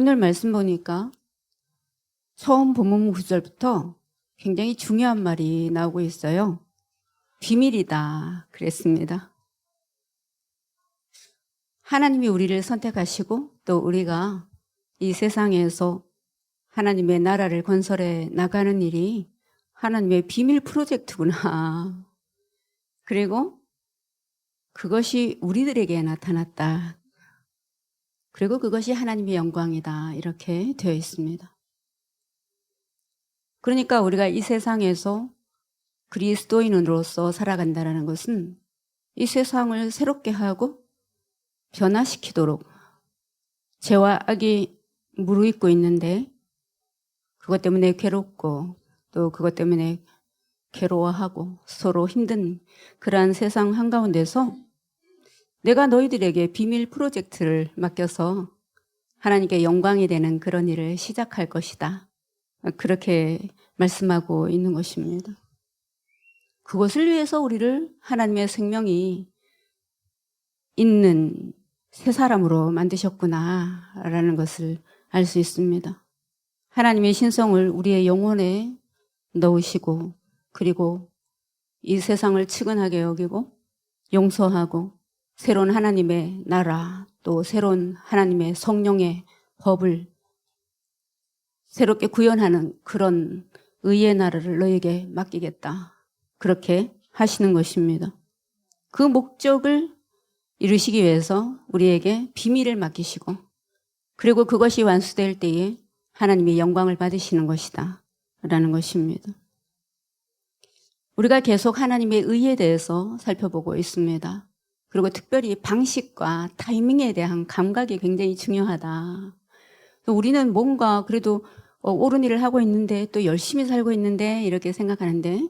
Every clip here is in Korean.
오늘 말씀 보니까 처음 본문 구절부터 굉장히 중요한 말이 나오고 있어요. 비밀이다 그랬습니다. 하나님이 우리를 선택하시고 또 우리가 이 세상에서 하나님의 나라를 건설해 나가는 일이 하나님의 비밀 프로젝트구나. 그리고 그것이 우리들에게 나타났다. 그리고 그것이 하나님의 영광이다. 이렇게 되어 있습니다. 그러니까 우리가 이 세상에서 그리스도인으로서 살아간다는 것은 이 세상을 새롭게 하고 변화시키도록 죄와 악이 무르익고 있는데 그것 때문에 괴롭고 또 그것 때문에 괴로워하고 서로 힘든 그러한 세상 한가운데서 내가 너희들에게 비밀 프로젝트를 맡겨서 하나님께 영광이 되는 그런 일을 시작할 것이다. 그렇게 말씀하고 있는 것입니다. 그것을 위해서 우리를 하나님의 생명이 있는 새 사람으로 만드셨구나라는 것을 알 수 있습니다. 하나님의 신성을 우리의 영혼에 넣으시고 그리고 이 세상을 측은하게 여기고 용서하고 새로운 하나님의 나라 또 새로운 하나님의 성령의 법을 새롭게 구현하는 그런 의의 나라를 너에게 맡기겠다. 그렇게 하시는 것입니다. 그 목적을 이루시기 위해서 우리에게 비밀을 맡기시고 그리고 그것이 완수될 때에 하나님의 영광을 받으시는 것이다. 라는 것입니다. 우리가 계속 하나님의 의에 대해서 살펴보고 있습니다. 그리고 특별히 방식과 타이밍에 대한 감각이 굉장히 중요하다. 우리는 뭔가 그래도 옳은 일을 하고 있는데 또 열심히 살고 있는데 이렇게 생각하는데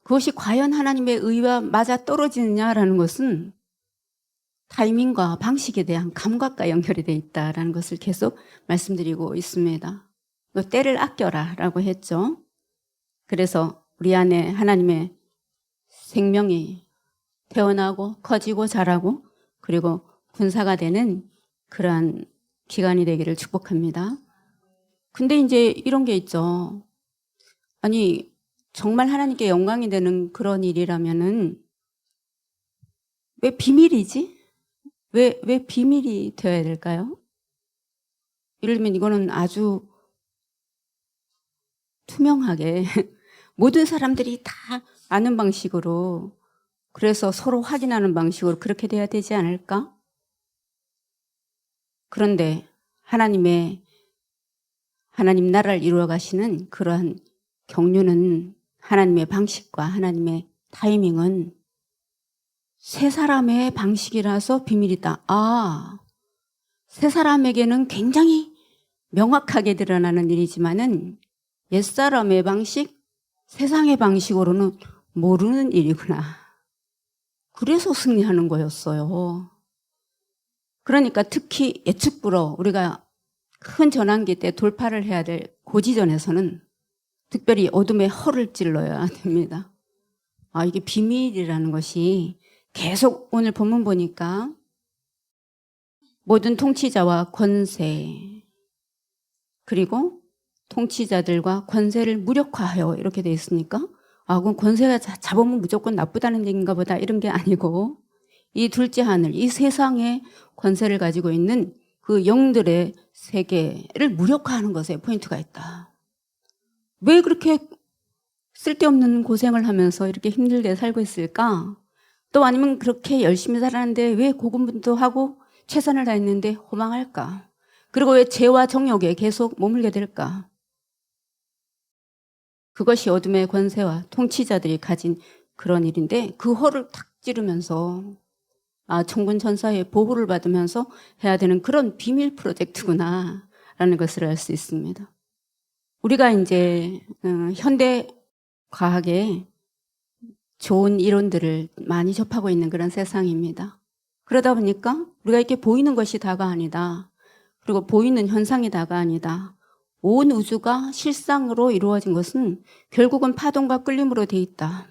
그것이 과연 하나님의 의와 맞아 떨어지느냐라는 것은 타이밍과 방식에 대한 감각과 연결이 되어 있다는 것을 계속 말씀드리고 있습니다. 때를 아껴라 라고 했죠. 그래서 우리 안에 하나님의 생명이 태어나고 커지고 자라고 그리고 군사가 되는 그러한 기간이 되기를 축복합니다. 근데 이제 이런 게 있죠. 아니 정말 하나님께 영광이 되는 그런 일이라면은 왜 비밀이지? 왜 비밀이 되어야 될까요? 예를 들면 이거는 아주 투명하게 모든 사람들이 다 아는 방식으로 그래서 서로 확인하는 방식으로 그렇게 돼야 되지 않을까? 그런데 하나님 나라를 이루어 가시는 그러한 경륜은 하나님의 방식과 하나님의 타이밍은 세 사람의 방식이라서 비밀이다. 세 사람에게는 굉장히 명확하게 드러나는 일이지만은 옛사람의 방식, 세상의 방식으로는 모르는 일이구나. 그래서 승리하는 거였어요. 그러니까 특히 예측불허 우리가 큰 전환기 때 돌파를 해야 될 고지전에서는 특별히 어둠의 허를 찔러야 됩니다. 이게 비밀이라는 것이 계속 오늘 본문 보니까 모든 통치자와 권세 그리고 통치자들과 권세를 무력화하여 이렇게 돼 있으니까 그럼 권세가 잡으면 무조건 나쁘다는 얘기인가 보다 이런 게 아니고 이 둘째 하늘 이 세상의 권세를 가지고 있는 그 영들의 세계를 무력화하는 것에 포인트가 있다. 왜 그렇게 쓸데없는 고생을 하면서 이렇게 힘들게 살고 있을까? 또 아니면 그렇게 열심히 살았는데 왜 고군분투하고 최선을 다했는데 허망할까? 그리고 왜 죄와 정욕에 계속 머물게 될까? 그것이 어둠의 권세와 통치자들이 가진 그런 일인데 그 허를 탁 찌르면서 천군 천사의 보호를 받으면서 해야 되는 그런 비밀 프로젝트구나 라는 것을 알 수 있습니다. 우리가 이제 현대 과학에 좋은 이론들을 많이 접하고 있는 그런 세상입니다. 그러다 보니까 우리가 이렇게 보이는 것이 다가 아니다. 그리고 보이는 현상이 다가 아니다. 온 우주가 실상으로 이루어진 것은 결국은 파동과 끌림으로 돼 있다.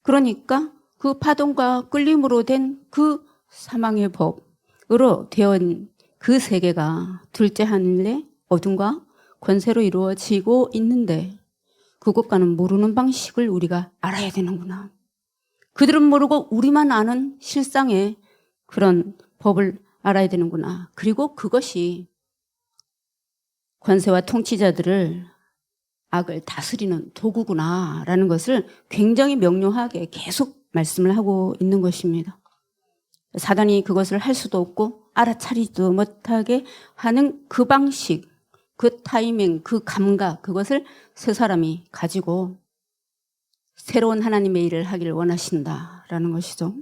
그러니까 그 파동과 끌림으로 된 그 사망의 법으로 되어 그 세계가 둘째 하늘의 어둠과 권세로 이루어지고 있는데 그것과는 모르는 방식을 우리가 알아야 되는구나. 그들은 모르고 우리만 아는 실상의 그런 법을 알아야 되는구나. 그리고 그것이 권세와 통치자들을 악을 다스리는 도구구나라는 것을 굉장히 명료하게 계속 말씀을 하고 있는 것입니다. 사단이 그것을 할 수도 없고 알아차리지도 못하게 하는 그 방식, 그 타이밍, 그 감각, 그것을 세 사람이 가지고 새로운 하나님의 일을 하기를 원하신다라는 것이죠.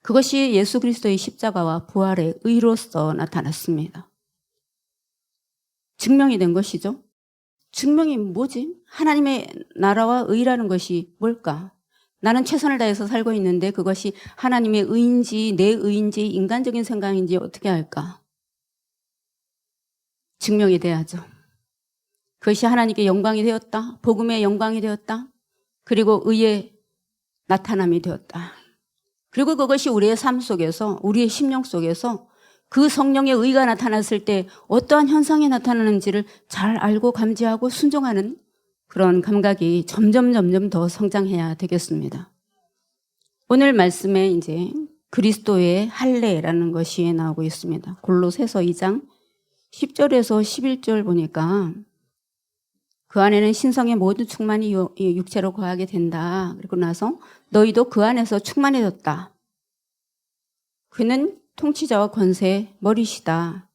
그것이 예수 그리스도의 십자가와 부활의 의로서 나타났습니다. 증명이 된 것이죠. 증명이 뭐지? 하나님의 나라와 의라는 것이 뭘까? 나는 최선을 다해서 살고 있는데 그것이 하나님의 의인지 내 의인지 인간적인 생각인지 어떻게 할까? 증명이 돼야죠. 그것이 하나님께 영광이 되었다. 복음의 영광이 되었다. 그리고 의의 나타남이 되었다. 그리고 그것이 우리의 삶 속에서 우리의 심령 속에서 그 성령의 의가 나타났을 때 어떠한 현상이 나타나는지를 잘 알고 감지하고 순종하는 그런 감각이 점점 더 성장해야 되겠습니다. 오늘 말씀에 이제 그리스도의 할례라는 것이 나오고 있습니다. 골로새서 2장 10절에서 11절 보니까 그 안에는 신성의 모든 충만이 육체로 거하게 된다. 그리고 나서 너희도 그 안에서 충만해졌다. 그는 통치자와 권세의 머리시다.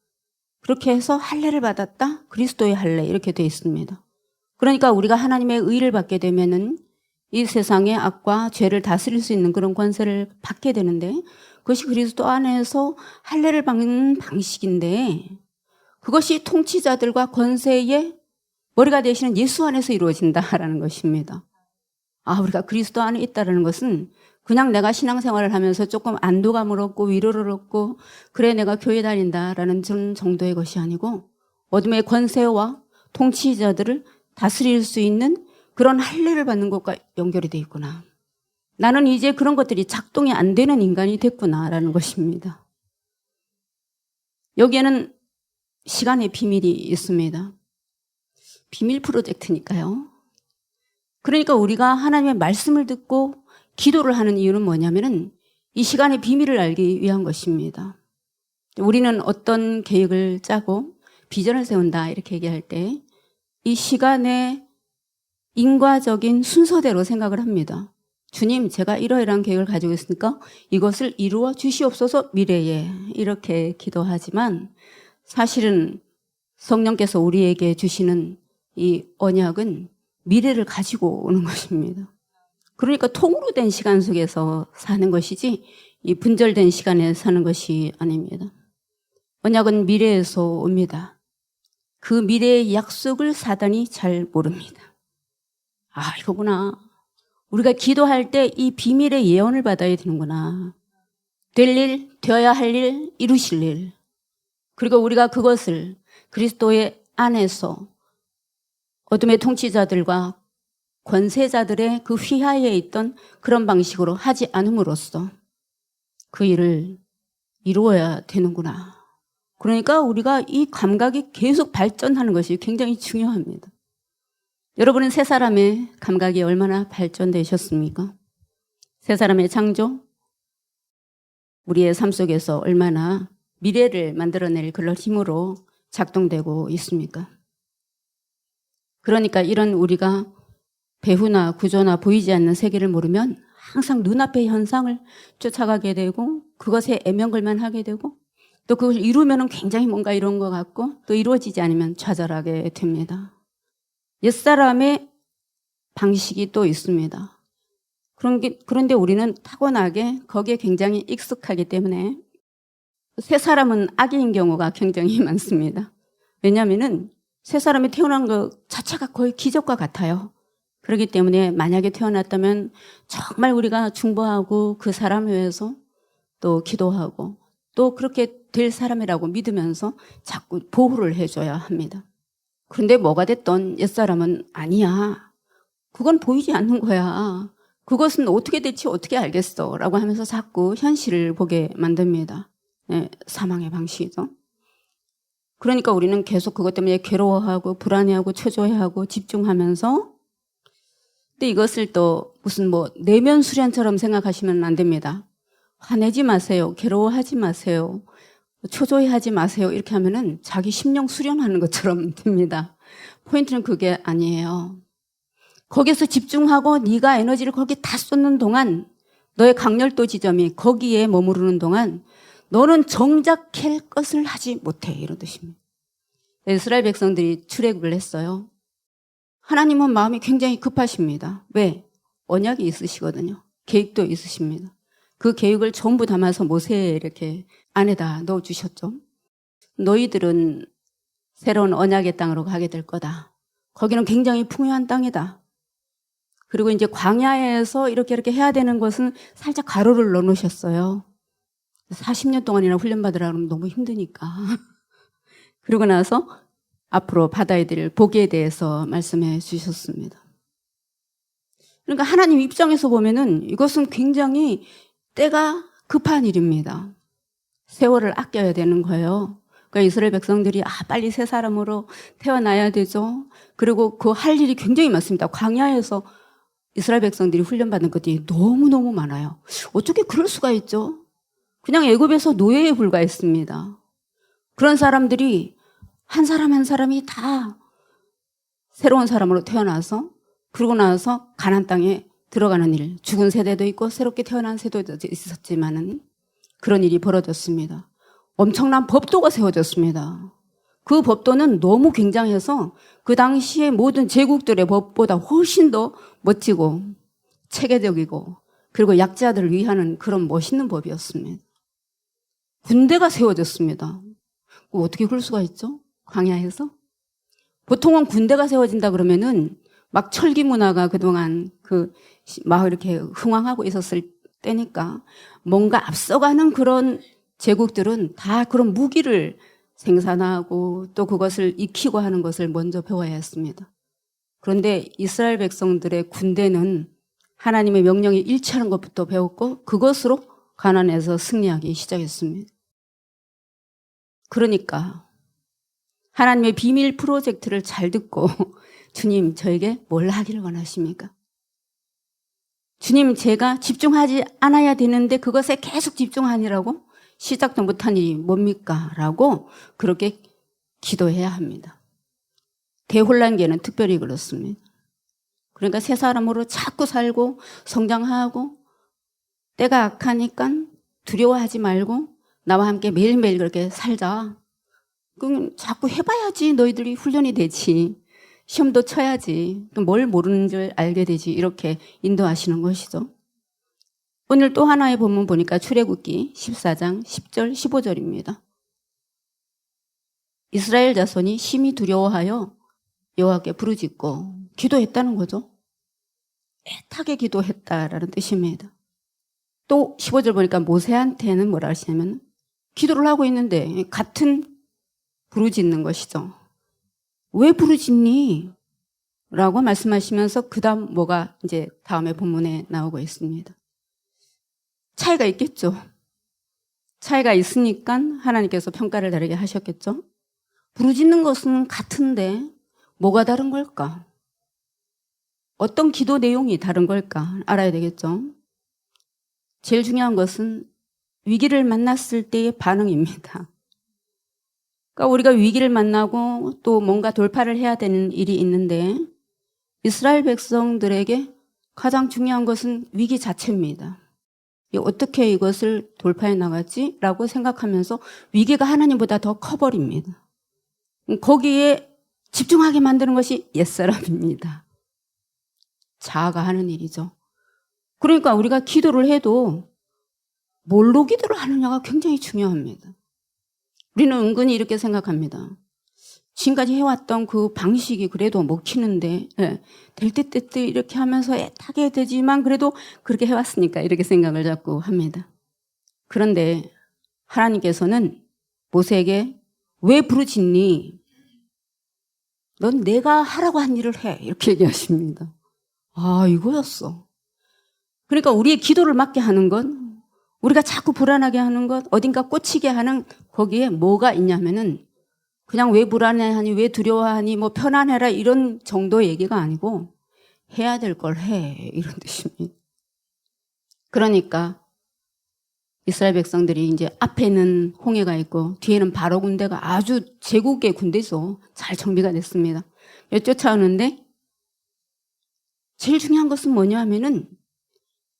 그렇게 해서 할례를 받았다. 그리스도의 할례 이렇게 되어 있습니다. 그러니까 우리가 하나님의 의를 받게 되면은 이 세상의 악과 죄를 다스릴 수 있는 그런 권세를 받게 되는데 그것이 그리스도 안에서 할례를 받는 방식인데 그것이 통치자들과 권세의 머리가 되시는 예수 안에서 이루어진다라는 것입니다. 우리가 그리스도 안에 있다는 것은 그냥 내가 신앙생활을 하면서 조금 안도감을 얻고 위로를 얻고 그래 내가 교회 다닌다라는 정도의 것이 아니고 어둠의 권세와 통치자들을 다스릴 수 있는 그런 할례를 받는 것과 연결이 되어 있구나. 나는 이제 그런 것들이 작동이 안 되는 인간이 됐구나라는 것입니다. 여기에는 시간의 비밀이 있습니다. 비밀 프로젝트니까요. 그러니까 우리가 하나님의 말씀을 듣고 기도를 하는 이유는 뭐냐면은 이 시간의 비밀을 알기 위한 것입니다. 우리는 어떤 계획을 짜고 비전을 세운다 이렇게 얘기할 때 이 시간의 인과적인 순서대로 생각을 합니다. 주님, 제가 이러이러한 계획을 가지고 있으니까 이것을 이루어 주시옵소서 미래에 이렇게 기도하지만 사실은 성령께서 우리에게 주시는 이 언약은 미래를 가지고 오는 것입니다. 그러니까 통으로 된 시간 속에서 사는 것이지 이 분절된 시간에 사는 것이 아닙니다. 언약은 미래에서 옵니다. 그 미래의 약속을 사단이 잘 모릅니다. 이거구나. 우리가 기도할 때 이 비밀의 예언을 받아야 되는구나. 될 일, 되어야 할 일, 이루실 일. 그리고 우리가 그것을 그리스도의 안에서 어둠의 통치자들과 권세자들의 그 휘하에 있던 그런 방식으로 하지 않음으로써 그 일을 이루어야 되는구나. 그러니까 우리가 이 감각이 계속 발전하는 것이 굉장히 중요합니다. 여러분은 세 사람의 감각이 얼마나 발전되셨습니까? 세 사람의 창조, 우리의 삶 속에서 얼마나 미래를 만들어낼 그런 힘으로 작동되고 있습니까? 그러니까 이런 우리가 배후나 구조나 보이지 않는 세계를 모르면 항상 눈앞의 현상을 쫓아가게 되고 그것에 애명걸만 하게 되고 또 그걸 이루면 굉장히 뭔가 이런 것 같고 또 이루어지지 않으면 좌절하게 됩니다. 옛사람의 방식이 또 있습니다. 그런데 우리는 타고나게 거기에 굉장히 익숙하기 때문에 새 사람은 악인 경우가 굉장히 많습니다. 왜냐하면 새 사람이 태어난 것 자체가 거의 기적과 같아요. 그렇기 때문에 만약에 태어났다면 정말 우리가 중보하고 그 사람을 위해서 또 기도하고 또 그렇게 될 사람이라고 믿으면서 자꾸 보호를 해줘야 합니다. 그런데 뭐가 됐던 옛사람은 아니야. 그건 보이지 않는 거야. 그것은 어떻게 될지 어떻게 알겠어 라고 하면서 자꾸 현실을 보게 만듭니다. 사망의 방식이죠. 그러니까 우리는 계속 그것 때문에 괴로워하고 불안해하고 초조해하고 집중하면서, 근데 이것을 또 무슨 내면 수련처럼 생각하시면 안 됩니다. 화내지 마세요. 괴로워하지 마세요. 초조해하지 마세요. 이렇게 하면은 자기 심령 수련하는 것처럼 됩니다. 포인트는 그게 아니에요. 거기서 집중하고 네가 에너지를 거기 다 쏟는 동안, 너의 강렬도 지점이 거기에 머무르는 동안 너는 정작 캘 것을 하지 못해, 이런 뜻입니다. 이스라엘 백성들이 출애굽을 했어요. 하나님은 마음이 굉장히 급하십니다. 왜? 언약이 있으시거든요. 계획도 있으십니다. 그 계획을 전부 담아서 모세에 이렇게 안에다 넣어주셨죠. 너희들은 새로운 언약의 땅으로 가게 될 거다. 거기는 굉장히 풍요한 땅이다. 그리고 이제 광야에서 이렇게 해야 되는 것은 살짝 가로를 넣어놓으셨어요. 40년 동안이나 훈련받으라 그러면 너무 힘드니까. 그러고 나서 앞으로 받아야 될 복에 대해서 말씀해 주셨습니다. 그러니까 하나님 입장에서 보면은 이것은 굉장히 때가 급한 일입니다. 세월을 아껴야 되는 거예요. 그러니까 이스라엘 백성들이 빨리 새 사람으로 태어나야 되죠. 그리고 그 할 일이 굉장히 많습니다. 광야에서 이스라엘 백성들이 훈련받는 것들이 너무너무 많아요. 어떻게 그럴 수가 있죠? 그냥 애굽에서 노예에 불과했습니다. 그런 사람들이 한 사람 한 사람이 다 새로운 사람으로 태어나서, 그러고 나서 가나안 땅에 들어가는 일, 죽은 세대도 있고 새롭게 태어난 세대도 있었지만은 그런 일이 벌어졌습니다. 엄청난 법도가 세워졌습니다. 그 법도는 너무 굉장해서 그 당시에 모든 제국들의 법보다 훨씬 더 멋지고 체계적이고, 그리고 약자들을 위하는 그런 멋있는 법이었습니다. 군대가 세워졌습니다. 어떻게 그럴 수가 있죠? 광야에서? 보통은 군대가 세워진다 그러면은 막 철기 문화가 그동안 막 이렇게 흥왕하고 있었을 때니까 뭔가 앞서가는 그런 제국들은 다 그런 무기를 생산하고 또 그것을 익히고 하는 것을 먼저 배워야 했습니다. 그런데 이스라엘 백성들의 군대는 하나님의 명령에 일치하는 것부터 배웠고 그것으로 가나안에서 승리하기 시작했습니다. 그러니까 하나님의 비밀 프로젝트를 잘 듣고 주님, 저에게 뭘 하기를 원하십니까? 주님, 제가 집중하지 않아야 되는데 그것에 계속 집중하니라고? 시작도 못한 일이 뭡니까? 라고 그렇게 기도해야 합니다. 대혼란기에는 특별히 그렇습니다. 그러니까 새 사람으로 자꾸 살고 성장하고, 때가 악하니까 두려워하지 말고 나와 함께 매일매일 그렇게 살자. 그럼 자꾸 해봐야지 너희들이 훈련이 되지. 시험도 쳐야지. 또 뭘 모르는 줄 알게 되지. 이렇게 인도하시는 것이죠. 오늘 또 하나의 본문 보니까 출애굽기 14장 10절 15절입니다. 이스라엘 자손이 심히 두려워하여 여호와께 부르짖고 기도했다는 거죠. 애타게 기도했다라는 뜻입니다. 또 15절 보니까 모세한테는 뭐라 하시냐면 기도를 하고 있는데 같은 부르짖는 것이죠. 왜 부르짖니? 라고 말씀하시면서 그 다음 뭐가 이제 다음에 본문에 나오고 있습니다. 차이가 있겠죠. 차이가 있으니까 하나님께서 평가를 다르게 하셨겠죠. 부르짖는 것은 같은데 뭐가 다른 걸까? 어떤 기도 내용이 다른 걸까? 알아야 되겠죠. 제일 중요한 것은 위기를 만났을 때의 반응입니다. 그러니까 우리가 위기를 만나고 또 뭔가 돌파를 해야 되는 일이 있는데 이스라엘 백성들에게 가장 중요한 것은 위기 자체입니다. 어떻게 이것을 돌파해 나가지? 라고 생각하면서 위기가 하나님보다 더 커버립니다. 거기에 집중하게 만드는 것이 옛사람입니다. 자아가 하는 일이죠. 그러니까 우리가 기도를 해도 뭘로 기도를 하느냐가 굉장히 중요합니다. 우리는 은근히 이렇게 생각합니다. 지금까지 해왔던 그 방식이 그래도 먹히는데 될 때 때 때 이렇게 하면서 애타게 되지만 그래도 그렇게 해왔으니까 이렇게 생각을 자꾸 합니다. 그런데 하나님께서는 모세에게 왜 부르짖니? 넌 내가 하라고 한 일을 해. 이렇게 얘기하십니다. 이거였어. 그러니까 우리의 기도를 막게 하는 건 우리가 자꾸 불안하게 하는 것, 어딘가 꽂히게 하는 거기에 뭐가 있냐면은 그냥 왜 불안해하니, 왜 두려워하니, 뭐 편안해라 이런 정도의 얘기가 아니고 해야 될 걸 해 이런 뜻입니다. 그러니까 이스라엘 백성들이 이제 앞에는 홍해가 있고 뒤에는 바로 군대가 아주 제국의 군대죠. 잘 정비가 됐습니다. 쫓아오는데 제일 중요한 것은 뭐냐 하면은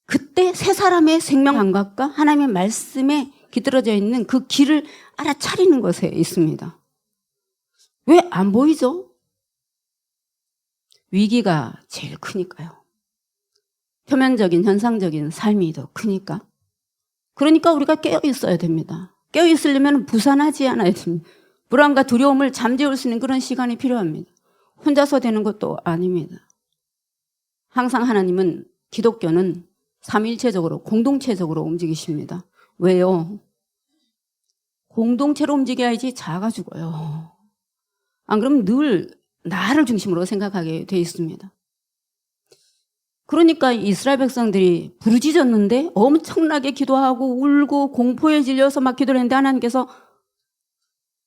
그때 세 사람의 생명 감각과 하나님의 말씀에 깃들어져 있는 그 길을 알아차리는 것에 있습니다. 왜 안 보이죠? 위기가 제일 크니까요. 표면적인 현상적인 삶이 더 크니까. 그러니까 우리가 깨어 있어야 됩니다. 깨어 있으려면 부산하지 않아야 됩니다. 불안과 두려움을 잠재울 수 있는 그런 시간이 필요합니다. 혼자서 되는 것도 아닙니다. 항상 하나님은 기독교는 삼위일체적으로 공동체적으로 움직이십니다. 왜요? 공동체로 움직여야지 자아가 죽어요. 안 그러면 늘 나를 중심으로 생각하게 돼 있습니다. 그러니까 이스라엘 백성들이 부르짖었는데 엄청나게 기도하고 울고 공포에 질려서 막 기도를 했는데 하나님께서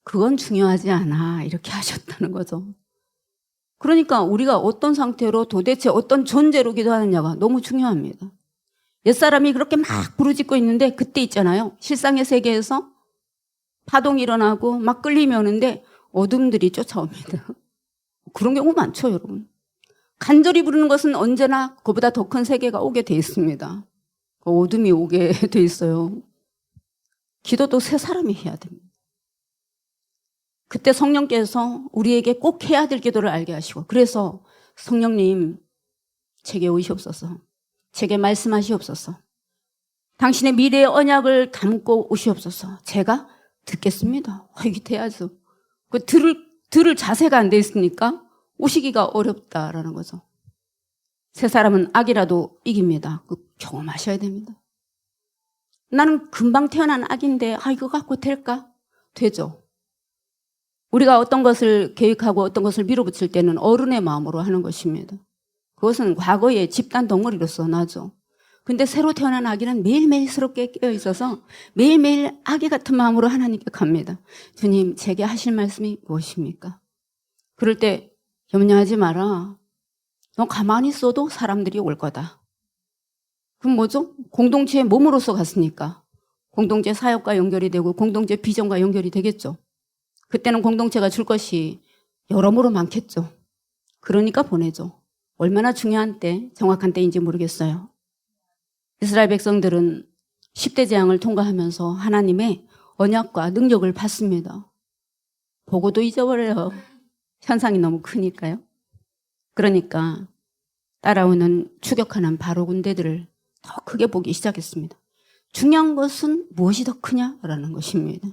그건 중요하지 않아 이렇게 하셨다는 거죠. 그러니까 우리가 어떤 상태로 도대체 어떤 존재로 기도하느냐가 너무 중요합니다. 옛사람이 그렇게 막 부르짖고 있는데 그때 있잖아요. 실상의 세계에서 파동이 일어나고 막 끌림이 오는데 어둠들이 쫓아옵니다. 그런 경우 많죠, 여러분. 간절히 부르는 것은 언제나 그보다 더 큰 세계가 오게 돼 있습니다. 어둠이 오게 돼 있어요. 기도도 세 사람이 해야 됩니다. 그때 성령께서 우리에게 꼭 해야 될 기도를 알게 하시고 그래서 성령님 제게 오시옵소서. 제게 말씀하시옵소서. 당신의 미래의 언약을 담고 오시옵소서. 제가 듣겠습니다. 이게 돼야죠. 들을 자세가 안 돼 있으니까 오시기가 어렵다라는 거죠. 세 사람은 악이라도 이깁니다. 경험하셔야 됩니다. 나는 금방 태어난 악인데 이거 갖고 될까? 되죠. 우리가 어떤 것을 계획하고 어떤 것을 밀어붙일 때는 어른의 마음으로 하는 것입니다. 그것은 과거의 집단 덩어리로서 나죠. 근데 새로 태어난 아기는 매일매일 새롭게 깨어 있어서 매일매일 아기 같은 마음으로 하나님께 갑니다. 주님, 제게 하실 말씀이 무엇입니까? 그럴 때 염려하지 마라. 너 가만히 있어도 사람들이 올 거다. 그럼 뭐죠? 공동체의 몸으로서 갔으니까 공동체 사역과 연결이 되고 공동체 비전과 연결이 되겠죠. 그때는 공동체가 줄 것이 여러모로 많겠죠. 그러니까 보내죠. 얼마나 중요한 때, 정확한 때인지 모르겠어요. 이스라엘 백성들은 10대 재앙을 통과하면서 하나님의 언약과 능력을 받습니다. 보고도 잊어버려요. 현상이 너무 크니까요. 그러니까 따라오는 추격하는 바로 군대들을 더 크게 보기 시작했습니다. 중요한 것은 무엇이 더 크냐라는 것입니다.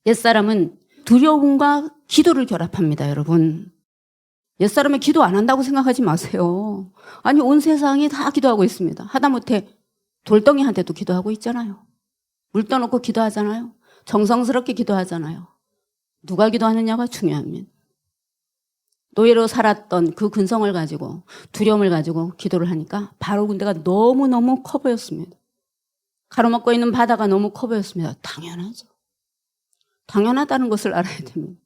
옛사람은 두려움과 기도를 결합합니다, 여러분. 옛사람이 기도 안 한다고 생각하지 마세요. 아니, 온 세상이 다 기도하고 있습니다. 하다못해 돌덩이한테도 기도하고 있잖아요. 물 떠놓고 기도하잖아요. 정성스럽게 기도하잖아요. 누가 기도하느냐가 중요합니다. 노예로 살았던 그 근성을 가지고 두려움을 가지고 기도를 하니까 바로 군대가 너무너무 커 보였습니다. 가로막고 있는 바다가 너무 커 보였습니다. 당연하죠. 당연하다는 것을 알아야 됩니다.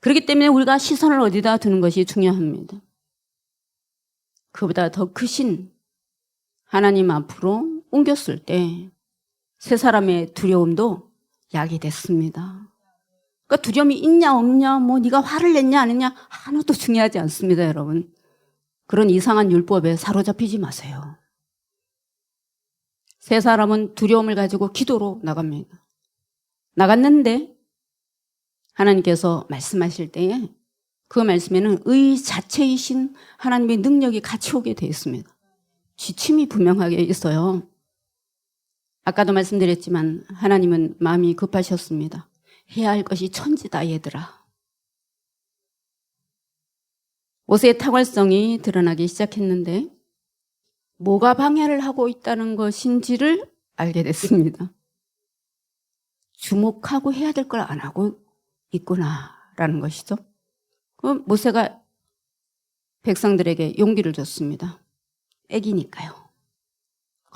그렇기 때문에 우리가 시선을 어디다 두는 것이 중요합니다. 그보다 더 크신 하나님 앞으로 옮겼을 때 세 사람의 두려움도 약이 됐습니다. 그러니까 두려움이 있냐 없냐 뭐 네가 화를 냈냐 안 했냐 하나도 중요하지 않습니다, 여러분. 그런 이상한 율법에 사로잡히지 마세요. 세 사람은 두려움을 가지고 기도로 나갑니다. 나갔는데 하나님께서 말씀하실 때에 그 말씀에는 의 자체이신 하나님의 능력이 같이 오게 되어 있습니다. 지침이 분명하게 있어요. 아까도 말씀드렸지만 하나님은 마음이 급하셨습니다. 해야 할 것이 천지다 얘들아. 모세의 탁월성이 드러나기 시작했는데 뭐가 방해를 하고 있다는 것인지를 알게 됐습니다. 주목하고 해야 될 걸 안 하고 있구나라는 것이죠. 그럼 모세가 백성들에게 용기를 줬습니다. 애기니까요.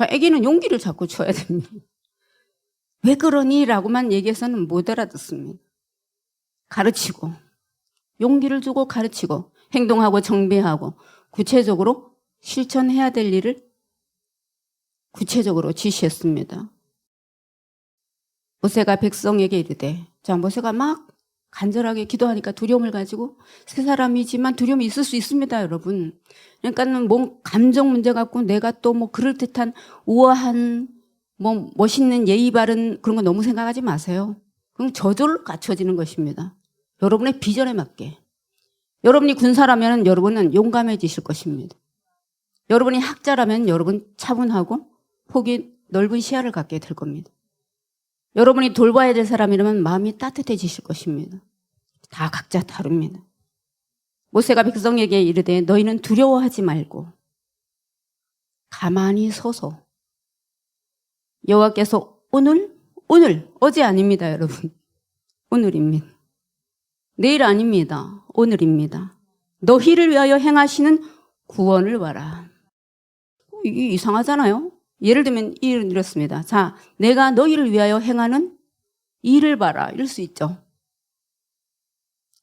애기는 용기를 자꾸 줘야 됩니다. 왜 그러니? 라고만 얘기해서는 못 알아듣습니다. 가르치고, 용기를 주고 가르치고, 행동하고 정비하고, 구체적으로 실천해야 될 일을 구체적으로 지시했습니다. 모세가 백성에게 이르되, 자, 모세가 막 간절하게 기도하니까 두려움을 가지고 세 사람이지만 두려움이 있을 수 있습니다, 여러분. 그러니까는 뭐 감정 문제 갖고 내가 또 뭐 그럴듯한 우아한 뭐 멋있는 예의 바른 그런 거 너무 생각하지 마세요. 그럼 저절로 갖춰지는 것입니다. 여러분의 비전에 맞게. 여러분이 군사라면 여러분은 용감해지실 것입니다. 여러분이 학자라면 여러분 차분하고 폭이 넓은 시야를 갖게 될 겁니다. 여러분이 돌봐야 될 사람이라면 마음이 따뜻해지실 것입니다. 다 각자 다릅니다. 모세가 백성에게 이르되 너희는 두려워하지 말고 가만히 서서 여호와께서 오늘 어제 아닙니다, 여러분. 오늘입니다. 내일 아닙니다. 오늘입니다. 너희를 위하여 행하시는 구원을 봐라. 이게 이상하잖아요. 예를 들면 이렇습니다. 자, 내가 너희를 위하여 행하는 일을 봐라. 이럴 수 있죠.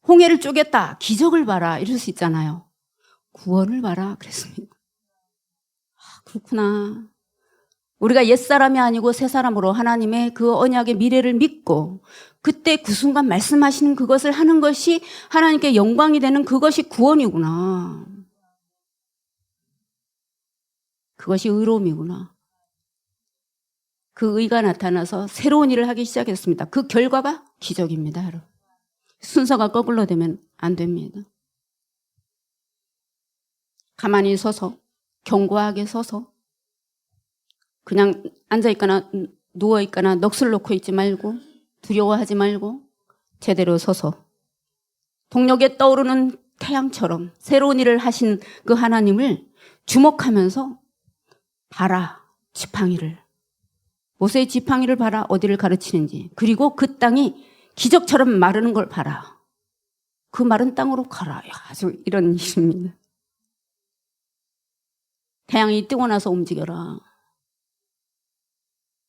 홍해를 쪼갰다. 기적을 봐라. 이럴 수 있잖아요. 구원을 봐라. 그랬습니다. 그렇구나. 우리가 옛사람이 아니고 새사람으로 하나님의 그 언약의 미래를 믿고 그때 그 순간 말씀하시는 그것을 하는 것이 하나님께 영광이 되는 그것이 구원이구나. 그것이 의로움이구나. 그 의가 나타나서 새로운 일을 하기 시작했습니다. 그 결과가 기적입니다, 여러분. 순서가 거꾸로 되면 안 됩니다. 가만히 서서, 견고하게 서서, 그냥 앉아있거나 누워있거나 넋을 놓고 있지 말고, 두려워하지 말고, 제대로 서서, 동력에 떠오르는 태양처럼 새로운 일을 하신 그 하나님을 주목하면서 봐라, 지팡이를. 모세의 지팡이를 봐라, 어디를 가르치는지. 그리고 그 땅이 기적처럼 마르는 걸 봐라. 그 마른 땅으로 가라. 아주 이런 일입니다. 태양이 뜨고 나서 움직여라.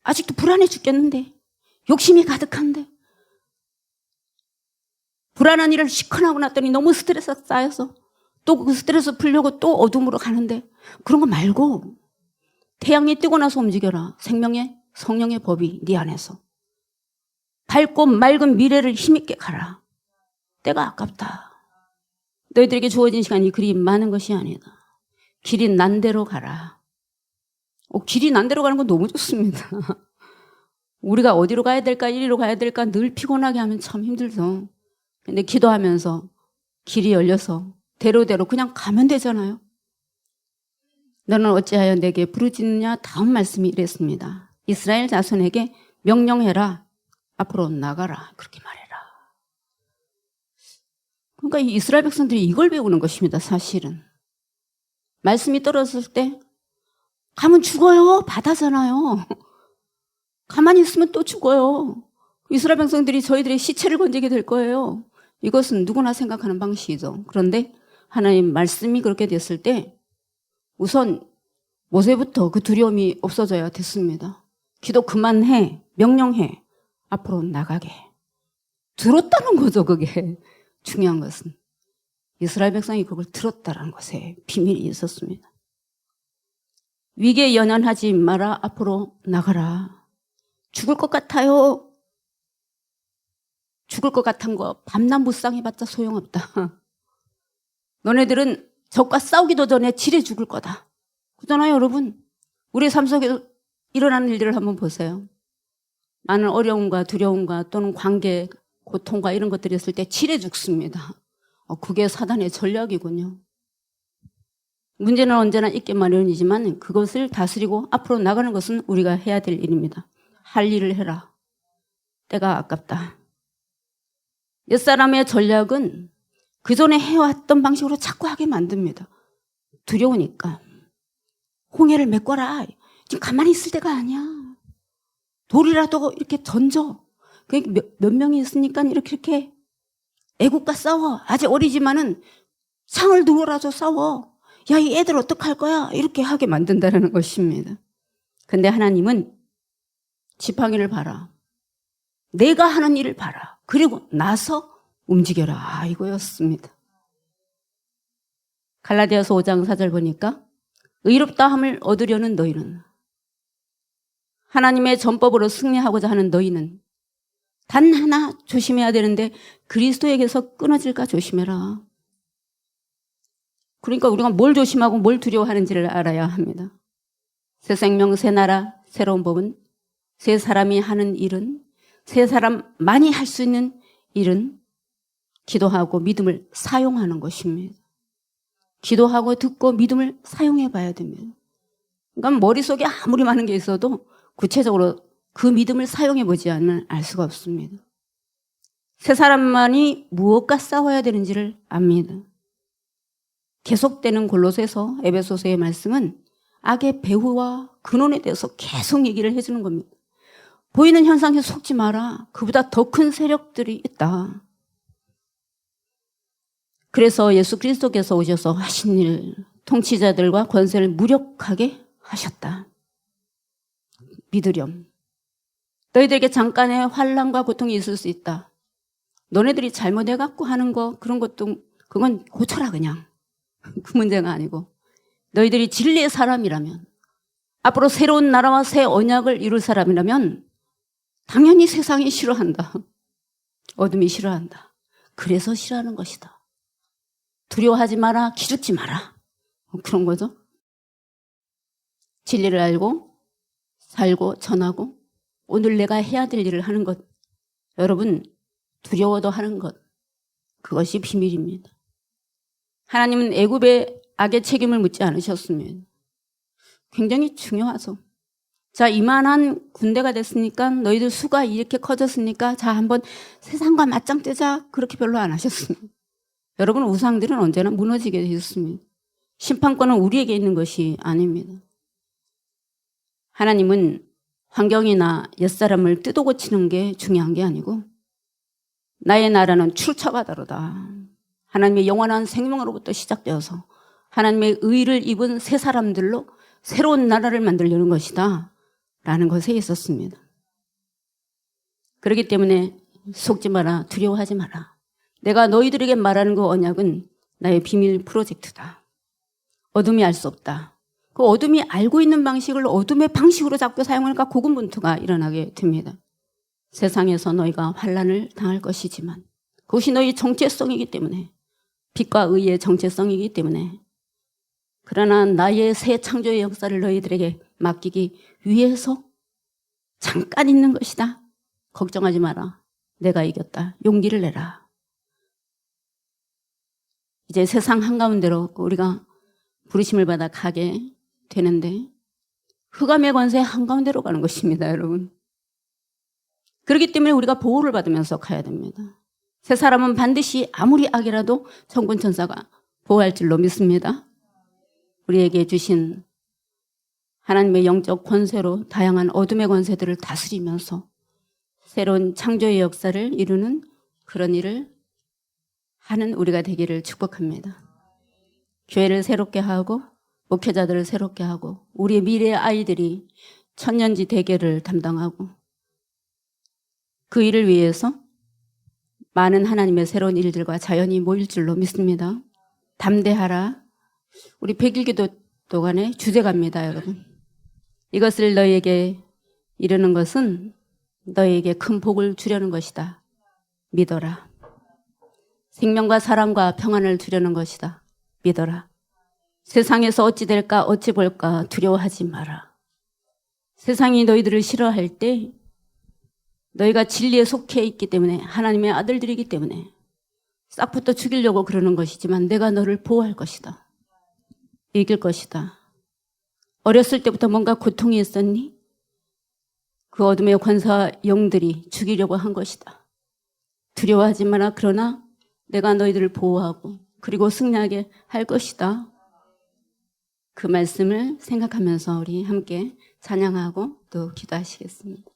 아직도 불안해 죽겠는데, 욕심이 가득한데, 불안한 일을 시큰하고 났더니 너무 스트레스가 쌓여서 또 그 스트레스 풀려고 또 어둠으로 가는데, 그런 거 말고 태양이 뜨고 나서 움직여라. 생명의 성령의 법이 네 안에서. 밝고 맑은 미래를 힘있게 가라. 때가 아깝다. 너희들에게 주어진 시간이 그리 많은 것이 아니다. 길이 난 대로 가라. 길이 난 대로 가는 건 너무 좋습니다. 우리가 어디로 가야 될까, 이리로 가야 될까 늘 피곤하게 하면 참 힘들죠. 근데 기도하면서 길이 열려서 대로대로 그냥 가면 되잖아요. 너는 어찌하여 내게 부르짖느냐? 다음 말씀이 이랬습니다. 이스라엘 자손에게 명령해라. 앞으로 나가라. 그렇게 말해라. 그러니까 이 이스라엘 백성들이 이걸 배우는 것입니다. 사실은. 말씀이 떨어졌을 때 가면 죽어요. 바다잖아요. 가만히 있으면 또 죽어요. 이스라엘 백성들이 저희들의 시체를 건지게 될 거예요. 이것은 누구나 생각하는 방식이죠. 그런데 하나님 말씀이 그렇게 됐을 때 우선 모세부터 그 두려움이 없어져야 됐습니다. 기도 그만해. 명령해. 앞으로 나가게. 들었다는 거죠, 그게. 중요한 것은. 이스라엘 백성이 그걸 들었다는 것에 비밀이 있었습니다. 위기에 연연하지 마라. 앞으로 나가라. 죽을 것 같아요. 죽을 것 같은 거 밤낮무쌍 해봤자 소용없다. 너네들은 적과 싸우기도 전에 지레 죽을 거다. 그러잖아요, 여러분. 우리 삶 속에 일어나는 일들을 한번 보세요. 많은 어려움과 두려움과 또는 관계, 고통과 이런 것들이 있을 때 지레 죽습니다. 그게 사단의 전략이군요. 문제는 언제나 있게 마련이지만 그것을 다스리고 앞으로 나가는 것은 우리가 해야 될 일입니다. 할 일을 해라. 때가 아깝다. 옛사람의 전략은 그전에 해왔던 방식으로 자꾸 하게 만듭니다. 두려우니까. 홍해를 메꿔라. 지금 가만히 있을 때가 아니야. 돌이라도 이렇게 던져. 몇 명이 있으니까 이렇게 애국과 싸워. 아직 어리지만은 창을 들어라도 싸워. 야, 이 애들 어떡할 거야? 이렇게 하게 만든다는 것입니다. 근데 하나님은 지팡이를 봐라. 내가 하는 일을 봐라. 그리고 나서 움직여라. 이거였습니다. 갈라디아서 5장 4절 보니까 의롭다함을 얻으려는 너희는, 하나님의 전법으로 승리하고자 하는 너희는 단 하나 조심해야 되는데 그리스도에게서 끊어질까 조심해라. 그러니까 우리가 뭘 조심하고 뭘 두려워하는지를 알아야 합니다. 새 생명, 새 나라, 새로운 법은 새 사람이 하는 일은, 새 사람만이 할 수 있는 일은 기도하고 믿음을 사용하는 것입니다. 기도하고 듣고 믿음을 사용해 봐야 됩니다. 그러니까 머릿속에 아무리 많은 게 있어도 구체적으로 그 믿음을 사용해 보지 않으면 알 수가 없습니다. 새 사람만이 무엇과 싸워야 되는지를 압니다. 계속되는 골로새서, 에베소서의 말씀은 악의 배후와 근원에 대해서 계속 얘기를 해주는 겁니다. 보이는 현상에 속지 마라. 그보다 더 큰 세력들이 있다. 그래서 예수 그리스도께서 오셔서 하신 일, 통치자들과 권세를 무력하게 하셨다. 믿으렴. 너희들에게 잠깐의 환난과 고통이 있을 수 있다. 너네들이 잘못해갖고 하는 거, 그런 것도 그건 고쳐라 그냥. 그 문제가 아니고, 너희들이 진리의 사람이라면, 앞으로 새로운 나라와 새 언약을 이룰 사람이라면 당연히 세상이 싫어한다. 어둠이 싫어한다. 그래서 싫어하는 것이다. 두려워하지 마라. 기죽지 마라. 그런 거죠. 진리를 알고 살고 전하고 오늘 내가 해야 될 일을 하는 것, 여러분 두려워도 하는 것, 그것이 비밀입니다. 하나님은 애굽의 악의 책임을 묻지 않으셨습니다. 굉장히 중요하죠. 자, 이만한 군대가 됐으니까, 너희들 수가 이렇게 커졌으니까 자, 한번 세상과 맞짱 뜨자, 그렇게 별로 안 하셨습니다. 여러분, 우상들은 언제나 무너지게 되어 있습니다. 심판권은 우리에게 있는 것이 아닙니다. 하나님은 환경이나 옛사람을 뜯어 고치는 게 중요한 게 아니고, 나의 나라는 출처가 다르다. 하나님의 영원한 생명으로부터 시작되어서 하나님의 의를 입은 새 사람들로 새로운 나라를 만들려는 것이다 라는 것에 있었습니다. 그렇기 때문에 속지 마라, 두려워하지 마라. 내가 너희들에게 말하는 그 언약은 나의 비밀 프로젝트다. 어둠이 알 수 없다. 그 어둠이 알고 있는 방식을 어둠의 방식으로 자꾸 사용하니까 고군분투가 일어나게 됩니다. 세상에서 너희가 환난을 당할 것이지만 그것이 너희 정체성이기 때문에, 빛과 의의 정체성이기 때문에, 그러나 나의 새 창조의 역사를 너희들에게 맡기기 위해서 잠깐 있는 것이다. 걱정하지 마라. 내가 이겼다. 용기를 내라. 이제 세상 한가운데로 우리가 부르심을 받아 가게 되는데, 흑암의 권세 한가운데로 가는 것입니다, 여러분. 그렇기 때문에 우리가 보호를 받으면서 가야 됩니다. 새 사람은 반드시 아무리 악이라도 천군 천사가 보호할 줄로 믿습니다. 우리에게 주신 하나님의 영적 권세로 다양한 어둠의 권세들을 다스리면서 새로운 창조의 역사를 이루는 그런 일을 하는 우리가 되기를 축복합니다. 교회를 새롭게 하고 목회자들을 새롭게 하고 우리의 미래의 아이들이 천년지 대계를 담당하고 그 일을 위해서 많은 하나님의 새로운 일들과 자연이 모일 줄로 믿습니다. 담대하라. 우리 100일기도 동안의 주제가입니다, 여러분. 이것을 너희에게 이루는 것은 너희에게 큰 복을 주려는 것이다. 믿어라. 생명과 사랑과 평안을 주려는 것이다. 믿어라. 세상에서 어찌 될까 어찌 볼까 두려워하지 마라. 세상이 너희들을 싫어할 때 너희가 진리에 속해 있기 때문에, 하나님의 아들들이기 때문에 싹부터 죽이려고 그러는 것이지만 내가 너를 보호할 것이다. 이길 것이다. 어렸을 때부터 뭔가 고통이 있었니? 그 어둠의 권사 영들이 죽이려고 한 것이다. 두려워하지 마라. 그러나 내가 너희들을 보호하고 그리고 승리하게 할 것이다. 그 말씀을 생각하면서 우리 함께 찬양하고 또 기도하시겠습니다.